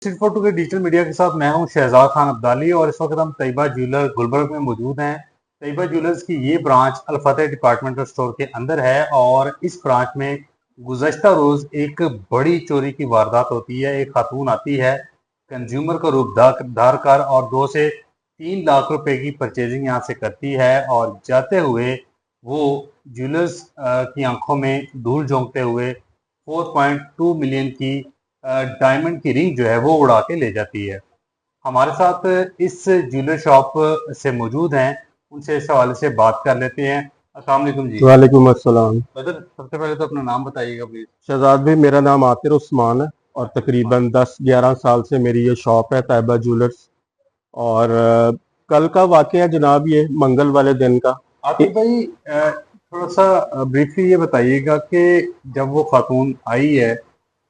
Photo के digital media के साथ मैं हूं शहजाद खान अब्दाली और इस वक्त हम तैयबा ज्वेलर गुलबर्ग में मौजूद हैं। तैयबा ज्वेलर्स की ये ब्रांच अल-फतेह डिपार्टमेंटल स्टोर के अंदर है और इस ब्रांच में गुज़श्ता रोज एक बड़ी चोरी की वारदात होती है। एक खातून आती है कंज्यूमर का रूप धार कर और 2 से 3 लाख रुपए की परचेजिंग यहाँ से करती है और जाते हुए वो ज्वेलर्स की आंखों में धूल झोंकते हुए 4.2 मिलियन की डायमंड की रिंग जो है वो उड़ा के ले जाती है। हमारे साथ इस ज्वेलर शॉप से मौजूद हैं, उनसे इस हवाले से बात कर लेते हैं। अस्सलाम वालेकुम जी। वालेकुम अस्सलाम। ब्रदर, सबसे पहले तो अपना नाम बताइएगा प्लीज। शहजाद भाई, मेरा नाम आतिर उस्मान है और तकरीबन 10-11 साल से मेरी ये शॉप है तैयबा ज्वेलर्स। और कल का वाकया जनाब, ये मंगल वाले दिन का। आतिफ भाई, थोड़ा सा ब्रीफली ये बताइएगा कि जब वो खातून आई है,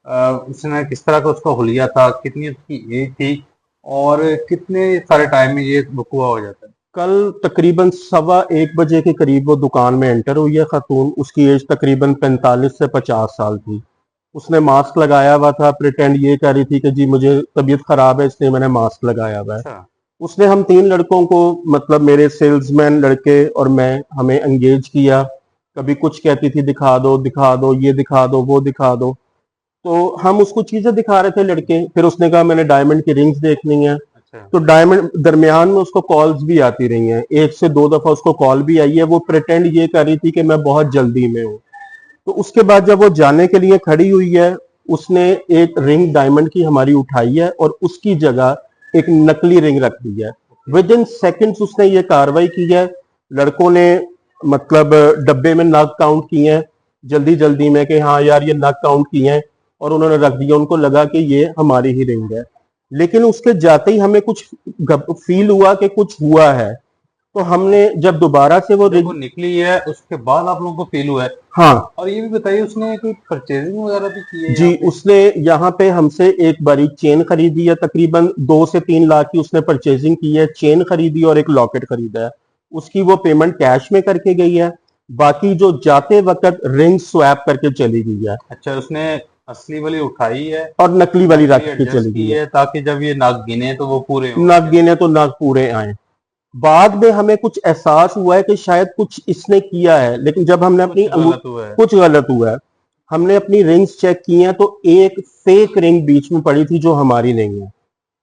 उसने किस तरह का उसका हुलिया था, कितनी उसकी एज थी और कितने सारे टाइम में ये वकूआ हो जाता है। कल तकरीबन 1:15 बजे के करीब वो दुकान में एंटर हुई है खातून। उसकी एज तकरीबन 45 से 50 साल थी। उसने मास्क लगाया हुआ था, प्रिटेंड ये कर रही थी कि जी मुझे तबीयत खराब है इसलिए मैंने मास्क लगाया हुआ है। अच्छा। उसने हम 3 लड़कों को, मतलब मेरे सेल्समैन लड़के और मैं, हमें एंगेज किया। कभी कुछ कहती थी दिखा दो दिखा दो, ये दिखा दो वो दिखा दो। तो हम उसको चीजें दिखा रहे थे लड़के। फिर उसने कहा मैंने डायमंड की रिंग्स देखनी है। अच्छा। तो डायमंड दरमियान में उसको कॉल्स भी आती रही हैं, 1 से 2 दफा उसको कॉल भी आई है। वो प्रिटेंड ये कर रही थी कि मैं बहुत जल्दी में हूँ। तो उसके बाद जब वो जाने के लिए खड़ी हुई है, उसने एक रिंग डायमंड की हमारी उठाई है और उसकी जगह एक नकली रिंग रख दी है। विद इन सेकेंड्स उसने ये कार्रवाई की है। लड़कों ने मतलब डब्बे में नग काउंट किए हैं जल्दी जल्दी में कि हाँ यार ये नग काउंट किए हैं, और उन्होंने रख दिया। उनको लगा कि ये हमारी ही रिंग है। लेकिन उसके जाते ही हमें कुछ फील हुआ कि कुछ हुआ है। तो हमने जब दोबारा से वो जब वो रिंग, निकली है उसके बाद आप लोगों को फील हुआ है। हाँ और ये भी बताइए, उसने कोई परचेजिंग वगैरह भी की है यहाँ जी, पे। उसने यहाँ पे हमसे एक बड़ी चेन खरीदी है। तकरीबन 2 से 3 लाख की उसने परचेजिंग की है। चेन खरीदी और एक लॉकेट खरीदा है। उसकी वो पेमेंट कैश में करके गई है। बाकी जो जाते वक्त रिंग स्वैप करके चली गई है अच्छा, उसने असली वाली उठाई है, और नकली वाली नकली रख के एडजस्ट चली की गई है। है ताकि जब ये नग गिने तो वो पूरे हो नग उसके। गिने तो नग पूरे आए। बाद में हमें कुछ एहसास हुआ है कि शायद कुछ इसने किया है, लेकिन जब हमने कुछ अपनी गलत हुआ है। कुछ गलत हुआ है। हमने अपनी रिंग्स चेक की हैं तो एक फेक रिंग बीच में पड़ी थी जो हमारी नहीं है।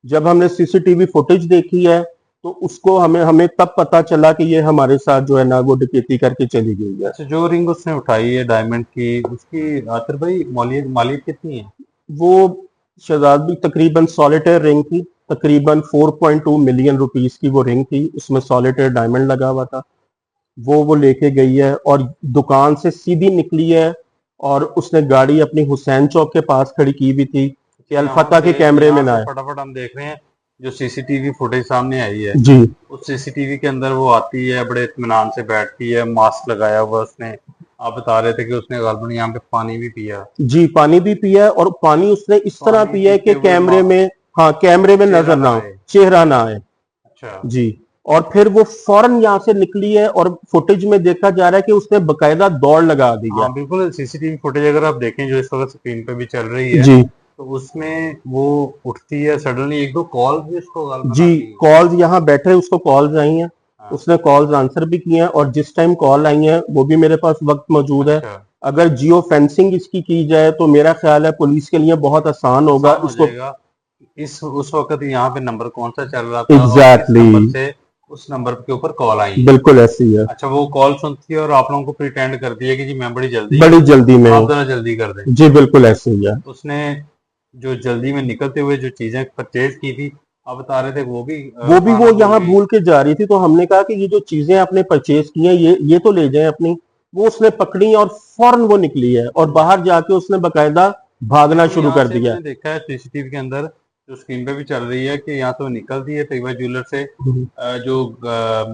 जब हमने सीसीटीवी फुटेज देखी है तो उसको हमें हमें तब पता चला कि ये हमारे साथ जो है ना वो डकैती करके चली गई है। अच्छा, जो रिंग उसने उठाई है डायमंड की, उसकी आतर भाई मालियत मालियत कितनी है। वो शहजाद भी तकरीबन सॉलिटेयर रिंग थी। तकरीबन 4.2 मिलियन रुपीस की वो रिंग थी। उसमें सॉलिटेयर डायमंड लगा हुआ था। वो लेके गई है और दुकान से सीधी निकली है। और उसने गाड़ी अपनी हुसैन चौक के पास खड़ी की हुई थी कि अल्फता के कैमरे में यहाँ ना से आए। फटाफट हम देख रहे हैं जो सीसीटीवी फुटेज सामने आई है। जी उस सीसीटीवी के अंदर वो आती है, बड़े इत्मीनान से बैठती है, मास्क लगाया हुआ उसने। आप बता रहे थे कि उसने गालबन यहाँ पे पानी भी पिया। जी, पानी भी पिया है और पानी उसने इस तरह पानी पिया है पीते कि हुए कैमरे में, हाँ कैमरे में चेहरा नजर ना ना हो, आए। चेहरा ना आए। अच्छा। जी। और फिर वो फौरन यहाँ से निकली है और फुटेज में देखा जा रहा है कि उसने बकायदा दौड़ लगा दी है। हाँ बिल्कुल, सीसीटीवी फुटेज अगर आप देखें जो इस वक्त स्क्रीन पे भी चल रही है, जी तो उसमें वो उठती है सडनली, एक दो कॉल भी उसको गालबन जी, आती है। कॉल्स यहाँ बैठे उसको कॉल्स आई हैं। हाँ। उसने कॉल्स आंसर भी किए हैं और जिस टाइम कॉल आई है वो भी मेरे पास वक्त मौजूद है। अच्छा। अगर जियो फेंसिंग इसकी की जाए तो मेरा ख्याल है पुलिस के लिए बहुत आसान होगा आसान हो इसको। जाएगा। इस उस वक्त यहाँ पे नंबर कौन सा चल रहा था और किस एग्जैक्टली नंबर exactly, से उस नंबर के ऊपर कॉल आई है। बिल्कुल ऐसे ही है। अच्छा, वो कॉल सुनती है और आप लोगों को प्रिटेंड करती है कि जी मैं बड़ी जल्दी में बड़ी हूँ, जल्दी में आप हो। जरा जल्दी कर दें। जी बिल्कुल ऐसे ही है। उसने जो जल्दी में निकलते हुए जो चीजें परचेज की थी, आप बता रहे थे वो भी वो उठाना भूल यहाँ गई। भूल के जा रही थी। तो हमने कहा कि ये जो चीजें आपने परचेज की हैं ये तो ले जाएं अपनी। वो उसने पकड़ी और फौरन वो निकली है और बाहर जाके उसने बकायदा भागना बिल्कुल, शुरू यहाँ कर से दिया। मैंने देखा है सीसीटीवी के अंदर, जो स्क्रीन पे भी चल रही है, कि यहाँ से वो निकलती है तैयबा ज्वेलर से। जो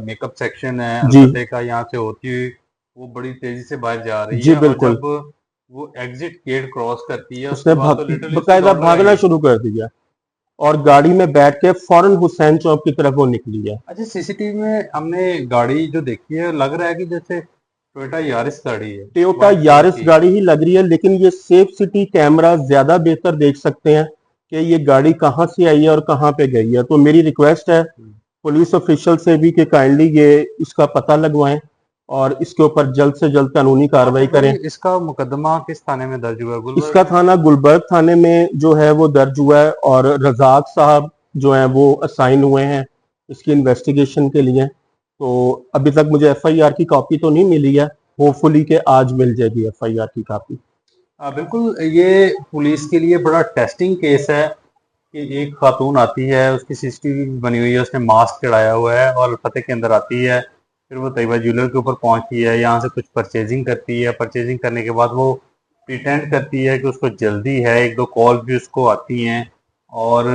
मेकअप सेक्शन है जी अलफतेह का, यहाँ से होती हुई वो बड़ी तेजी से बाहर जा रही जी है। और बिल्कुल। जब वो एग्जिट गेट क्रॉस करती है उसके उसने बाद तो लिटरली उसकी बकायदा दौड़ लगाई भागना है। शुरू कर दिया और गाड़ी में बैठ के फौरन हुसैन चौक की तरफ वो निकली है। अच्छा, सीसीटीवी में हमने गाड़ी जो देखी है, लग रहा है कि जैसे टोयोटा यारिस गाड़ी है, टोयोटा व्हाइट कलर यारिस की। गाड़ी ही लग रही है, लेकिन ये सेफ सिटी कैमरा ज्यादा बेहतर देख सकते हैं। कि ये गाड़ी कहाँ से आई है और कहाँ पे गई है। तो मेरी रिक्वेस्ट है पुलिस ऑफिशियल से भी कि काइंडली ये इसका पता लगवाएं और इसके ऊपर जल्द से जल्द कानूनी कार्रवाई करें। इसका मुकदमा किस थाने में दर्ज हुआ है? गुलबर्ग इसका थाना गुलबर्ग थाने में जो है वो दर्ज हुआ है और रजाक साहब जो है वो असाइन हुए हैं इसकी इन्वेस्टिगेशन के लिए। तो अभी तक मुझे एफआईआर की कॉपी तो नहीं मिली है, होपफुली कि आज मिल जाएगी एफआईआर की कॉपी। बिल्कुल, ये पुलिस के लिए बड़ा टेस्टिंग केस है कि एक खातून आती है, उसकी सीसीटीवी बनी हुई है, उसने मास्क चढ़ाया हुआ है और फतेह के अंदर आती है, फिर वो तैयबा ज्वेलर के ऊपर पहुंचती है, यहाँ से कुछ परचेजिंग करती है। परचेजिंग करने के बाद वो प्रिटेंड करती है कि उसको जल्दी है, एक दो कॉल भी उसको आती हैं और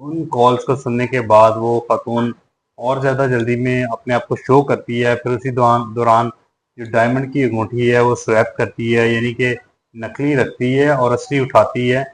उन कॉल्स को सुनने के बाद वो खातून और ज़्यादा जल्दी में अपने आप को शो करती है। फिर उसी दौरान जो डायमंड की अंगूठी है वो स्वैप करती है, यानी कि नकली रखती है और असली उठाती है।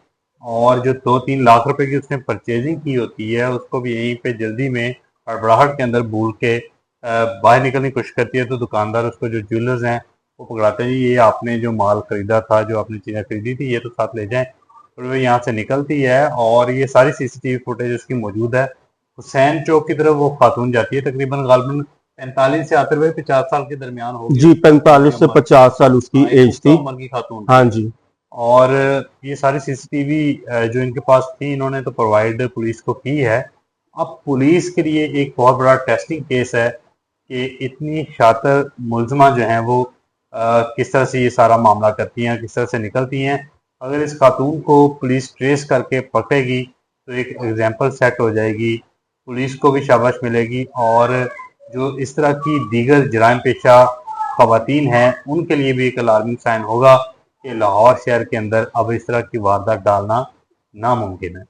और जो 2-3 लाख रुपए की उसने परचेजिंग की होती है उसको भी यहीं पे जल्दी में हड़बड़ाहट के अंदर भूल के बाहर निकलने की कोशिश करती है। तो दुकानदार उसको, जो ज्वेलर्स हैं, वो पकड़ाते हैं, जी ये आपने जो माल खरीदा था, जो आपने चीज़ें खरीदी थी, ये तो साथ ले जाएं। और वो यहाँ से निकलती है और ये सारी सीसीटीवी फुटेज उसकी मौजूद है। हुसैन चौक की तरफ वो खातून जाती है, तकरीबन गालबन 45 से आते हुए 50 साल के दरमियान होगी जी 45 से 50 साल उसकी एज थी। उम्र की खातून हाँ जी। और ये सारी सीसीटीवी जो इनके पास थी इन्होंने तो प्रोवाइड पुलिस को की है। अब पुलिस के लिए एक बहुत बड़ा टेस्टिंग केस है कि इतनी शातिर मुलजमा जो हैं वो किस तरह से ये सारा मामला करती हैं, किस तरह से निकलती हैं। अगर इस खातून को पुलिस ट्रेस करके पकड़ेगी तो एक एग्जाम्पल सेट हो जाएगी, पुलिस को भी शाबाश मिलेगी और जो इस तरह की दीगर जराइम पेशा खवातीन हैं उनके लिए भी एक अलार्मिंग साइन होगा कि लाहौर शहर के अंदर अब इस तरह की वारदात डालना नामुमकिन है।